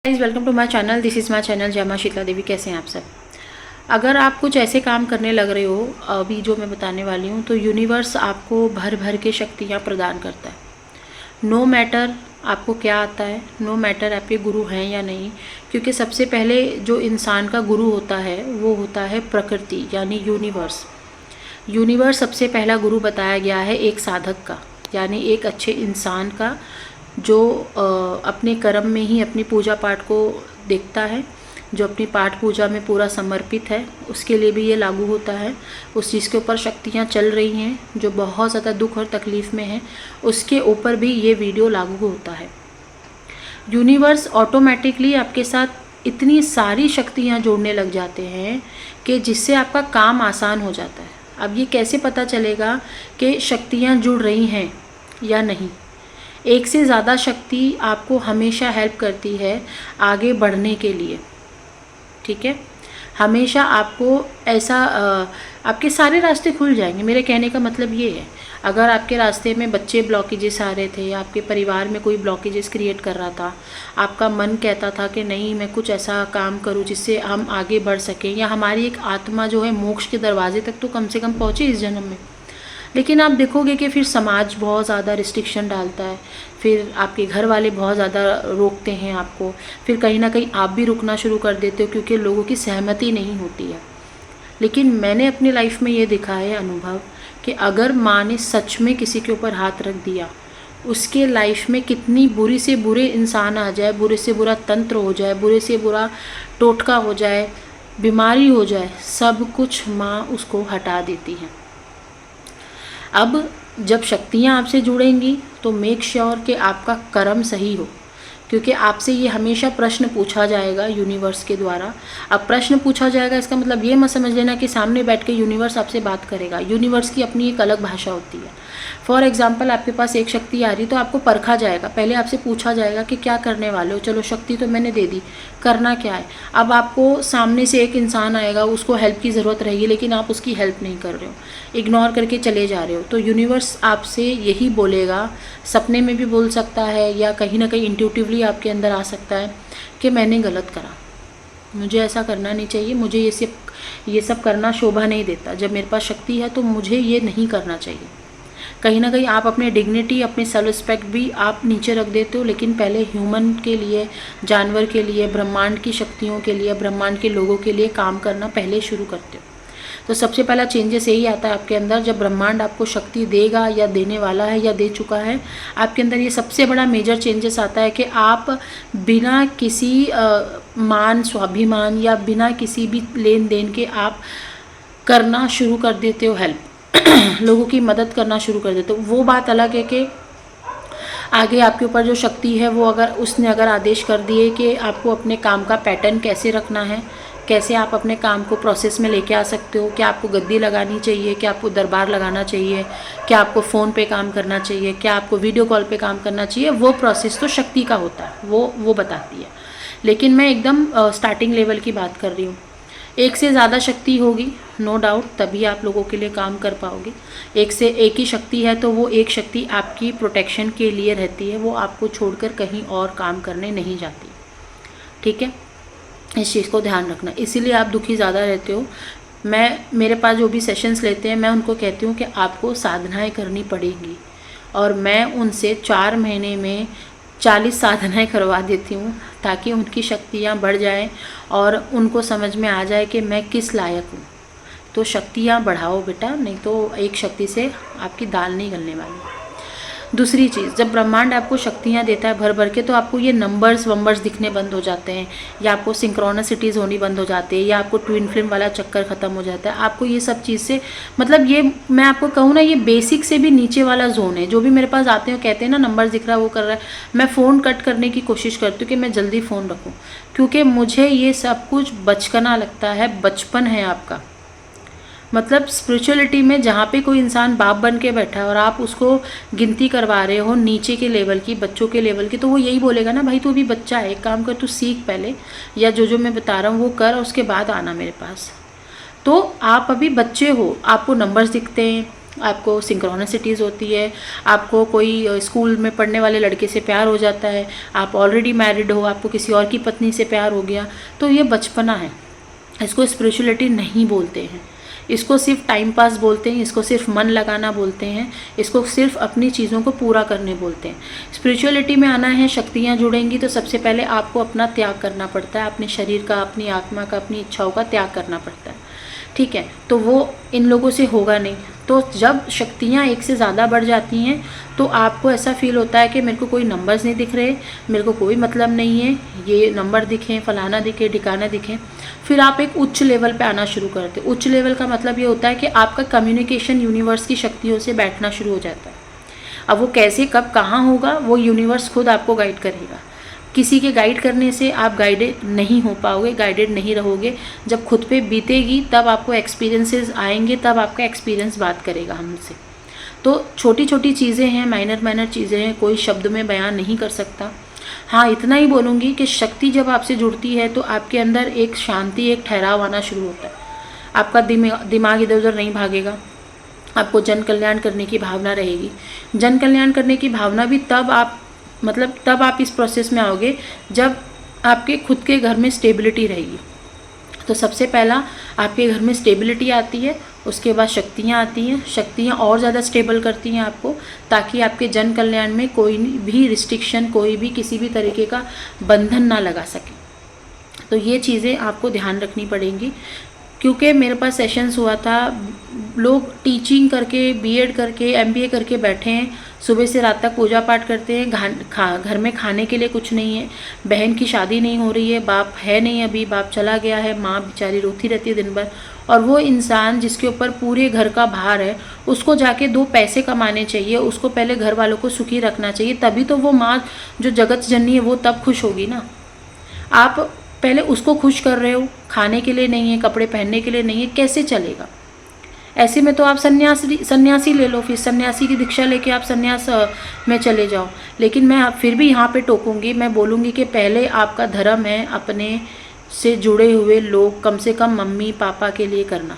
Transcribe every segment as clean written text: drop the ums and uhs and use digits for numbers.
Guys welcome to my channel. This is my channel Jai Maa Sheetla देवी। कैसे हैं आप सब? अगर आप कुछ ऐसे काम करने लग रहे हो अभी जो मैं बताने वाली हूँ, तो यूनिवर्स आपको भर भर के शक्तियाँ प्रदान करता है। नो मैटर आपको क्या आता है, नो मैटर आपके गुरु हैं या नहीं, क्योंकि सबसे पहले जो इंसान का गुरु होता है वो होता है प्रकृति यानी यूनिवर्स। यूनिवर्स सबसे पहला गुरु बताया गया है एक साधक का, यानी एक अच्छे इंसान का जो अपने कर्म में ही अपनी पूजा पाठ को देखता है, जो अपनी पाठ पूजा में पूरा समर्पित है, उसके लिए भी ये लागू होता है। उस चीज़ के ऊपर शक्तियाँ चल रही हैं जो बहुत ज़्यादा दुख और तकलीफ़ में है, उसके ऊपर भी ये वीडियो लागू होता है। यूनिवर्स ऑटोमेटिकली आपके साथ इतनी सारी शक्तियाँ जोड़ने लग जाते हैं कि जिससे आपका काम आसान हो जाता है। अब ये कैसे पता चलेगा कि शक्तियाँ जुड़ रही हैं या नहीं? एक से ज़्यादा शक्ति आपको हमेशा हेल्प करती है आगे बढ़ने के लिए, ठीक है। हमेशा आपको ऐसा आपके सारे रास्ते खुल जाएंगे। मेरे कहने का मतलब ये है, अगर आपके रास्ते में बच्चे ब्लॉकेजेस आ रहे थे या आपके परिवार में कोई ब्लॉकेजेस क्रिएट कर रहा था, आपका मन कहता था कि नहीं मैं कुछ ऐसा काम करूं जिससे हम आगे बढ़ सकें, या हमारी एक आत्मा जो है मोक्ष के दरवाजे तक तो कम से कम पहुँचे इस जन्म में, लेकिन आप देखोगे कि फिर समाज बहुत ज़्यादा रिस्ट्रिक्शन डालता है, फिर आपके घर वाले बहुत ज़्यादा रोकते हैं आपको, फिर कहीं ना कहीं आप भी रुकना शुरू कर देते हो क्योंकि लोगों की सहमति नहीं होती है। लेकिन मैंने अपनी लाइफ में ये देखा है अनुभव कि अगर माँ ने सच में किसी के ऊपर हाथ रख दिया, उसके लाइफ में कितनी बुरी से बुरे इंसान आ जाए, बुरे से बुरा तंत्र हो जाए, बुरे से बुरा टोटका हो जाए, बीमारी हो जाए, सब कुछ माँ उसको हटा देती है। अब जब शक्तियाँ आपसे जुड़ेंगी तो मेक श्योर कि आपका कर्म सही हो, क्योंकि आपसे ये हमेशा प्रश्न पूछा जाएगा यूनिवर्स के द्वारा। अब प्रश्न पूछा जाएगा इसका मतलब ये मत समझ लेना कि सामने बैठ के यूनिवर्स आपसे बात करेगा। यूनिवर्स की अपनी एक अलग भाषा होती है। फॉर एग्जाम्पल आपके पास एक शक्ति आ रही तो आपको परखा जाएगा, पहले आपसे पूछा जाएगा कि क्या करने वाले हो। चलो शक्ति तो मैंने दे दी, करना क्या है। अब आपको सामने से एक इंसान आएगा, उसको हेल्प की ज़रूरत रहेगी, लेकिन आप उसकी हेल्प नहीं कर रहे हो, इग्नोर करके चले जा रहे हो, तो यूनिवर्स आपसे यही बोलेगा, सपने में भी बोल सकता है या कहीं ना कहीं इंट्यूटिवली आपके अंदर आ सकता है कि मैंने गलत करा, मुझे ऐसा करना नहीं चाहिए, मुझे ये सब करना शोभा नहीं देता। जब मेरे पास शक्ति है तो मुझे ये नहीं करना चाहिए। कहीं ना कहीं आप अपने डिग्निटी, अपनी सेल्फ रिस्पेक्ट भी आप नीचे रख देते हो, लेकिन पहले ह्यूमन के लिए, जानवर के लिए, ब्रह्मांड की शक्तियों के लिए, ब्रह्मांड के लोगों के लिए काम करना पहले शुरू करते हो। तो सबसे पहला चेंजेस यही आता है आपके अंदर, जब ब्रह्मांड आपको शक्ति देगा या देने वाला है या दे चुका है, आपके अंदर ये सबसे बड़ा मेजर चेंजेस आता है कि आप बिना किसी मान स्वाभिमान या बिना किसी भी लेन देन के आप करना शुरू कर देते हो हेल्प लोगों की मदद करना शुरू कर देते हो। वो बात अलग है कि आगे आपके ऊपर जो शक्ति है वो अगर आदेश कर दिए कि आपको अपने काम का पैटर्न कैसे रखना है, कैसे आप अपने काम को प्रोसेस में लेके आ सकते हो, क्या आपको गद्दी लगानी चाहिए, क्या आपको दरबार लगाना चाहिए, क्या आपको फ़ोन पे काम करना चाहिए, क्या आपको वीडियो कॉल पे काम करना चाहिए, वो प्रोसेस तो शक्ति का होता है, वो बताती है। लेकिन मैं एकदम स्टार्टिंग लेवल की बात कर रही हूँ। एक से ज़्यादा शक्ति होगी नो डाउट, तभी आप लोगों के लिए काम कर पाओगे। एक ही शक्ति है तो वो एक शक्ति आपकी प्रोटेक्शन के लिए रहती है, वो आपको छोड़कर कहीं और काम करने नहीं जाती, ठीक है। इस चीज़ को ध्यान रखना, इसीलिए आप दुखी ज़्यादा रहते हो। मेरे पास जो भी सेशंस लेते हैं, मैं उनको कहती हूँ कि आपको साधनाएं करनी पड़ेंगी, और मैं उनसे 4 महीने में 40 साधनाएं करवा देती हूँ ताकि उनकी शक्तियाँ बढ़ जाएं और उनको समझ में आ जाए कि मैं किस लायक हूँ। तो शक्तियाँ बढ़ाओ बेटा, नहीं तो एक शक्ति से आपकी दाल नहीं गलने वाली। दूसरी चीज़, जब ब्रह्मांड आपको शक्तियाँ देता है भर भर के, तो आपको ये नंबर्स दिखने बंद हो जाते हैं, या आपको सिंक्रोनसिटीज़ होनी बंद हो जाती है, या आपको ट्विन फ्लेम वाला चक्कर ख़त्म हो जाता है। आपको ये सब चीज़ से मतलब, ये मैं आपको कहूँ ना, ये बेसिक से भी नीचे वाला जोन है। जो भी मेरे पास आते हैं कहते हैं ना नंबर दिख रहा है, वो कर रहा है, मैं फ़ोन कट करने की कोशिश करती हूँ कि मैं जल्दी फ़ोन रखूँ, क्योंकि मुझे ये सब कुछ बचपना लगता है। बचपन है आपका, मतलब स्पिरिचुअलिटी में जहाँ पे कोई इंसान बाप बन के बैठा है और आप उसको गिनती करवा रहे हो नीचे के लेवल की, बच्चों के लेवल की, तो वो यही बोलेगा ना, भाई तू अभी बच्चा है, एक काम कर, तू सीख पहले, या जो मैं बता रहा हूँ वो कर, उसके बाद आना मेरे पास। तो आप अभी बच्चे हो, आपको नंबर्स दिखते हैं, आपको सिंक्रोनिसिटीज़ होती है, आपको कोई स्कूल में पढ़ने वाले लड़के से प्यार हो जाता है, आप ऑलरेडी मैरिड हो, आपको किसी और की पत्नी से प्यार हो गया, तो ये बचपना है। इसको स्पिरिचुअलिटी नहीं बोलते हैं, इसको सिर्फ टाइम पास बोलते हैं, इसको सिर्फ मन लगाना बोलते हैं, इसको सिर्फ अपनी चीज़ों को पूरा करने बोलते हैं। स्पिरिचुअलिटी में आना है, शक्तियाँ जुड़ेंगी, तो सबसे पहले आपको अपना त्याग करना पड़ता है, अपने शरीर का, अपनी आत्मा का, अपनी इच्छाओं का त्याग करना पड़ता है। ठीक है, तो वो इन लोगों से होगा नहीं। तो जब शक्तियाँ एक से ज़्यादा बढ़ जाती हैं तो आपको ऐसा फील होता है कि मेरे को कोई नंबर्स नहीं दिख रहे, मेरे को कोई मतलब नहीं है, ये नंबर दिखें, फलाना दिखे, ठिकाना दिखें। फिर आप एक उच्च लेवल पे आना शुरू करते हो। उच्च लेवल का मतलब ये होता है कि आपका कम्युनिकेशन यूनिवर्स की शक्तियों से बैठना शुरू हो जाता है। अब वो कैसे, कब, कहाँ होगा, वो यूनिवर्स खुद आपको गाइड करेगा। किसी के गाइड करने से आप गाइडेड नहीं हो पाओगे, गाइडेड नहीं रहोगे। जब खुद पे बीतेगी तब आपको एक्सपीरियंसेस आएंगे, तब आपका एक्सपीरियंस बात करेगा हमसे। तो छोटी छोटी चीज़ें हैं, माइनर चीज़ें हैं, कोई शब्द में बयान नहीं कर सकता। हाँ, इतना ही बोलूँगी कि शक्ति जब आपसे जुड़ती है तो आपके अंदर एक शांति, एक ठहराव आना शुरू होता है। आपका दिमाग इधर उधर नहीं भागेगा, आपको जन कल्याण करने की भावना रहेगी। जन कल्याण करने की भावना भी तब आप इस प्रोसेस में आओगे जब आपके खुद के घर में स्टेबिलिटी रहेगी। तो सबसे पहला आपके घर में स्टेबिलिटी आती है, उसके बाद शक्तियाँ आती हैं। शक्तियाँ और ज़्यादा स्टेबल करती हैं आपको, ताकि आपके जन कल्याण में कोई भी रिस्ट्रिक्शन, कोई भी किसी भी तरीके का बंधन ना लगा सके। तो ये चीज़ें आपको ध्यान रखनी पड़ेंगी। क्योंकि मेरे पास सेशंस हुआ था, लोग टीचिंग करके, बीएड करके, एमबीए करके बैठे हैं, सुबह से रात तक पूजा पाठ करते हैं, घर में खाने के लिए कुछ नहीं है, बहन की शादी नहीं हो रही है, बाप है नहीं, अभी बाप चला गया है, माँ बेचारी रोती रहती है दिन भर, और वो इंसान जिसके ऊपर पूरे घर का भार है, उसको जाके 2 पैसे कमाने चाहिए, उसको पहले घर वालों को सुखी रखना चाहिए, तभी तो वो माँ जो जगत जननी है वो तब खुश होगी ना। आप पहले उसको खुश कर रहे हो, खाने के लिए नहीं है, कपड़े पहनने के लिए नहीं है, कैसे चलेगा? ऐसे में तो आप सन्यासी ले लो, फिर सन्यासी की दीक्षा लेके आप सन्यास में चले जाओ। लेकिन मैं फिर भी यहाँ पे टोकूंगी, मैं बोलूँगी कि पहले आपका धर्म है अपने से जुड़े हुए लोग, कम से कम मम्मी पापा के लिए करना,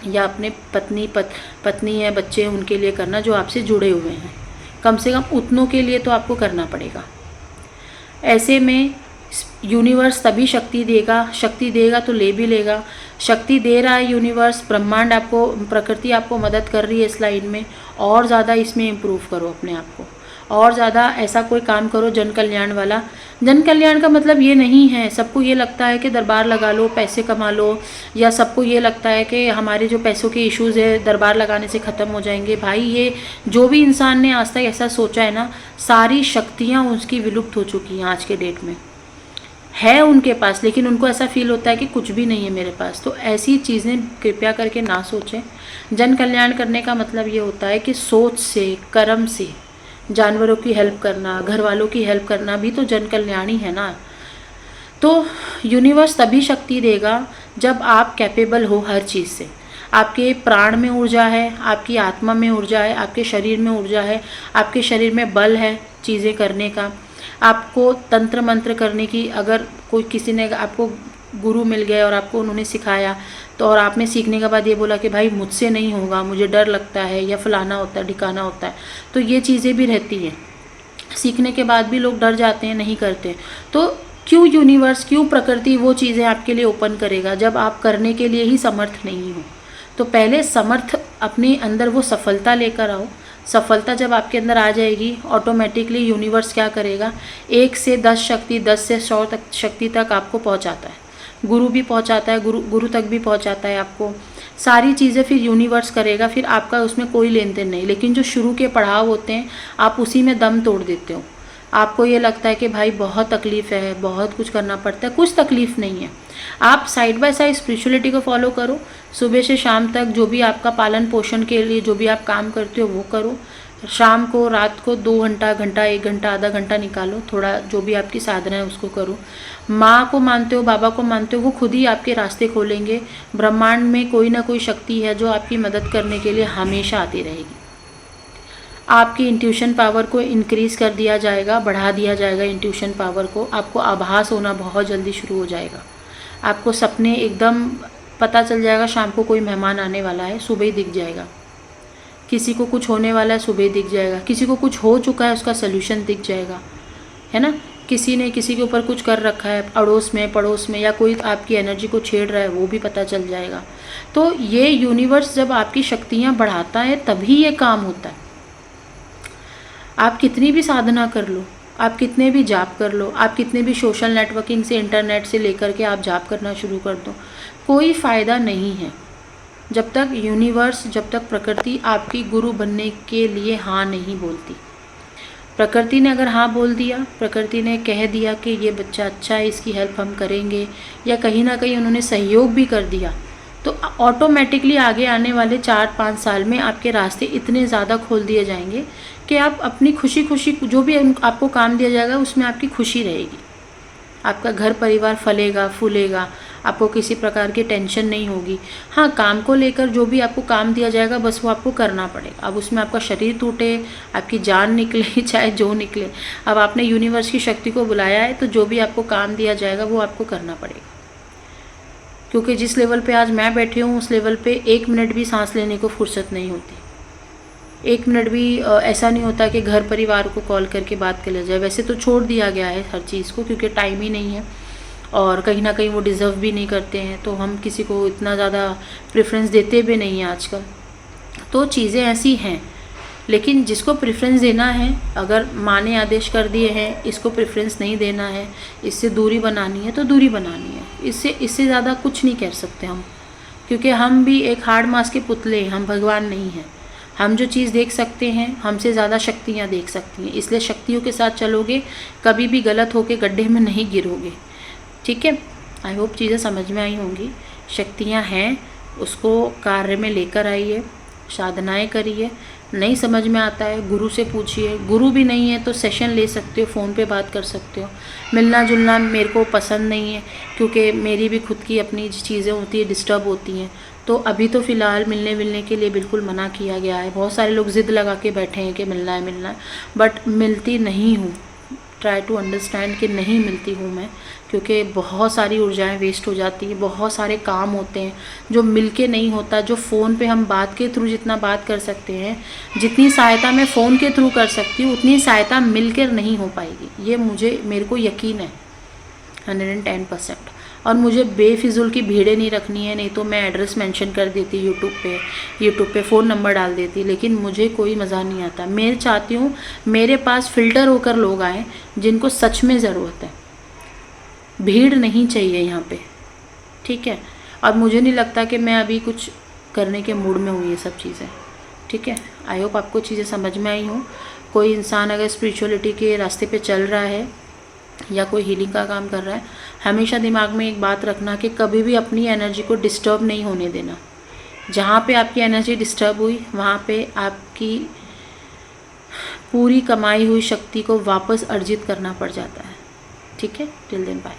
या अपने पत्नी है, बच्चे हैं, उनके लिए करना, जो आपसे जुड़े हुए हैं। कम से कम उतनों के लिए तो आपको करना पड़ेगा। ऐसे में यूनिवर्स तभी शक्ति देगा तो ले भी लेगा। शक्ति दे रहा है यूनिवर्स, ब्रह्मांड आपको, प्रकृति आपको मदद कर रही है इस लाइन में। और ज़्यादा इसमें इम्प्रूव करो अपने आप को, और ज़्यादा ऐसा कोई काम करो जन कल्याण वाला। जन कल्याण का मतलब ये नहीं है, सबको ये लगता है कि दरबार लगा लो, पैसे कमा लो, या सबको ये लगता है कि हमारे जो पैसों के इश्यूज़ है दरबार लगाने से ख़त्म हो जाएंगे। भाई, ये जो भी इंसान ने आज तक ऐसा सोचा है ना, सारी शक्तियाँ उसकी विलुप्त हो चुकी हैं आज के डेट में। है उनके पास, लेकिन उनको ऐसा फील होता है कि कुछ भी नहीं है मेरे पास। तो ऐसी चीज़ें कृपया करके ना सोचें। जन कल्याण करने का मतलब ये होता है कि सोच से, कर्म से, जानवरों की हेल्प करना, घर वालों की हेल्प करना भी तो जन कल्याण ही है ना। तो यूनिवर्स तभी शक्ति देगा जब आप कैपेबल हो हर चीज़ से। आपके प्राण में ऊर्जा है, आपकी आत्मा में ऊर्जा है, आपके शरीर में ऊर्जा है, आपके शरीर में बल है चीज़ें करने का। आपको तंत्र मंत्र करने की, अगर कोई किसी ने आपको गुरु मिल गया और आपको उन्होंने सिखाया, तो और आपने सीखने के बाद ये बोला कि भाई मुझसे नहीं होगा, मुझे डर लगता है, या फलाना होता है, ठिकाना होता है, तो ये चीज़ें भी रहती हैं। सीखने के बाद भी लोग डर जाते हैं, नहीं करते। तो क्यों यूनिवर्स, क्यों प्रकृति वो चीज़ें आपके लिए ओपन करेगा जब आप करने के लिए ही समर्थ नहीं हो? तो पहले समर्थ अपने अंदर वो सफलता लेकर आओ। सफलता जब आपके अंदर आ जाएगी, ऑटोमेटिकली यूनिवर्स क्या करेगा, 1 से 10 शक्ति, 10 से 100 तक शक्ति तक आपको पहुंचाता है। गुरु भी पहुंचाता है, गुरु तक भी पहुंचाता है आपको। सारी चीज़ें फिर यूनिवर्स करेगा, फिर आपका उसमें कोई लेन देन नहीं। लेकिन जो शुरू के पड़ाव होते हैं, आप उसी में दम तोड़ देते हो। आपको ये लगता है कि भाई बहुत तकलीफ़ है, बहुत कुछ करना पड़ता है। कुछ तकलीफ़ नहीं है। आप साइड बाय साइड स्पिरिचुअलिटी को फॉलो करो, सुबह से शाम तक जो भी आपका पालन पोषण के लिए जो भी आप काम करते हो वो करो। शाम को, रात को 2 घंटा, 1 घंटा, आधा घंटा निकालो, थोड़ा जो भी आपकी साधना है उसको करो। माँ को मानते हो, बाबा को मानते हो, वो खुद ही आपके रास्ते खोलेंगे। ब्रह्मांड में कोई ना कोई शक्ति है जो आपकी मदद करने के लिए हमेशा आती रहेगी। आपकी इंट्यूशन पावर को इंक्रीज़ कर दिया जाएगा, बढ़ा दिया जाएगा इंट्यूशन पावर को। आपको आभास होना बहुत जल्दी शुरू हो जाएगा। आपको सपने एकदम पता चल जाएगा, शाम को कोई मेहमान आने वाला है, सुबह ही दिख जाएगा। किसी को कुछ होने वाला है सुबह दिख जाएगा, किसी को कुछ हो चुका है उसका सल्यूशन दिख जाएगा, है ना। किसी ने किसी के ऊपर कुछ कर रखा है अड़ोस में पड़ोस में, या कोई आपकी एनर्जी को छेड़ रहा है वो भी पता चल जाएगा। तो ये यूनिवर्स जब आपकी शक्तियाँ बढ़ाता है तभी ये काम होता है। आप कितनी भी साधना कर लो, आप कितने भी जाप कर लो, आप कितने भी सोशल नेटवर्किंग से इंटरनेट से लेकर के आप जाप करना शुरू कर दो, कोई फ़ायदा नहीं है जब तक यूनिवर्स, जब तक प्रकृति आपकी गुरु बनने के लिए हाँ नहीं बोलती। प्रकृति ने अगर हाँ बोल दिया, प्रकृति ने कह दिया कि ये बच्चा अच्छा है, इसकी हेल्प हम करेंगे, या कहीं ना कहीं उन्होंने सहयोग भी कर दिया, तो ऑटोमेटिकली आगे आने वाले 4-5 साल में आपके रास्ते इतने ज़्यादा खोल दिए जाएंगे कि आप अपनी खुशी खुशी जो भी आपको काम दिया जाएगा उसमें आपकी खुशी रहेगी। आपका घर परिवार फलेगा फूलेगा, आपको किसी प्रकार की टेंशन नहीं होगी। हाँ, काम को लेकर जो भी आपको काम दिया जाएगा बस वो आपको करना पड़ेगा। अब उसमें आपका शरीर टूटे, आपकी जान निकले, चाहे जो निकले, अब आपने यूनिवर्स की शक्ति को बुलाया है तो जो भी आपको काम दिया जाएगा वो आपको करना पड़ेगा। क्योंकि जिस लेवल पे आज मैं बैठी हूँ उस लेवल पे 1 मिनट भी सांस लेने को फुर्सत नहीं होती। 1 मिनट भी ऐसा नहीं होता कि घर परिवार को कॉल करके बात कर लिया जाए। वैसे तो छोड़ दिया गया है हर चीज़ को, क्योंकि टाइम ही नहीं है और कहीं ना कहीं वो डिज़र्व भी नहीं करते हैं, तो हम किसी को इतना ज़्यादा प्रेफरेंस देते भी नहीं हैं आजकल। तो चीज़ें ऐसी हैं, लेकिन जिसको प्रेफरेंस देना है, अगर माँ ने आदेश कर दिए हैं इसको प्रेफरेंस नहीं देना है, इससे दूरी बनानी है तो दूरी बनानी है। इससे ज़्यादा कुछ नहीं कह सकते हम, क्योंकि हम भी एक हार्ड मास के पुतले हैं, हम भगवान नहीं हैं। हम जो चीज़ देख सकते हैं हमसे ज़्यादा शक्तियाँ देख सकती हैं, इसलिए शक्तियों के साथ चलोगे, कभी भी गलत होके गड्ढे में नहीं गिरोगे। ठीक है, आई होप चीज़ें समझ में आई होंगी। शक्तियाँ हैं, उसको कार्य में लेकर आइए, साधनाएं करिए। नहीं समझ में आता है गुरु से पूछिए, गुरु भी नहीं है तो सेशन ले सकते हो, फ़ोन पे बात कर सकते हो। मिलना जुलना मेरे को पसंद नहीं है, क्योंकि मेरी भी खुद की अपनी चीज़ें होती है, डिस्टर्ब होती हैं। तो अभी तो फ़िलहाल मिलने के लिए बिल्कुल मना किया गया है। बहुत सारे लोग ज़िद लगा के बैठे हैं कि मिलना है, बट मिलती नहीं हूँ। ट्राई टू अंडरस्टैंड कि नहीं मिलती हूँ मैं, क्योंकि बहुत सारी ऊर्जाएं वेस्ट हो जाती हैं, बहुत सारे काम होते हैं जो मिलके नहीं होता। जो फ़ोन पे हम बात के थ्रू जितना बात कर सकते हैं, जितनी सहायता मैं फ़ोन के थ्रू कर सकती हूँ उतनी सहायता मिलकर नहीं हो पाएगी। ये मेरे को यकीन है 110%। और मुझे बेफिज़ूल की भीड़ें नहीं रखनी है, नहीं तो मैं एड्रेस मेंशन कर देती यूट्यूब पे फ़ोन नंबर डाल देती, लेकिन मुझे कोई मज़ा नहीं आता। मैं चाहती हूँ मेरे पास फ़िल्टर होकर लोग आएँ जिनको सच में ज़रूरत है। भीड़ नहीं चाहिए यहाँ पे, ठीक है। और मुझे नहीं लगता कि मैं अभी कुछ करने के मूड में हूँ ये सब चीज़ें, ठीक है। आई होप आपको चीज़ें समझ में आई हों। कोई इंसान अगर स्पिरिचुअलिटी के रास्ते पे चल रहा है या कोई हीलिंग का काम कर रहा है, हमेशा दिमाग में एक बात रखना कि कभी भी अपनी एनर्जी को डिस्टर्ब नहीं होने देना। जहाँ पे आपकी एनर्जी डिस्टर्ब हुई वहाँ पे आपकी पूरी कमाई हुई शक्ति को वापस अर्जित करना पड़ जाता है, ठीक है। Till then bye.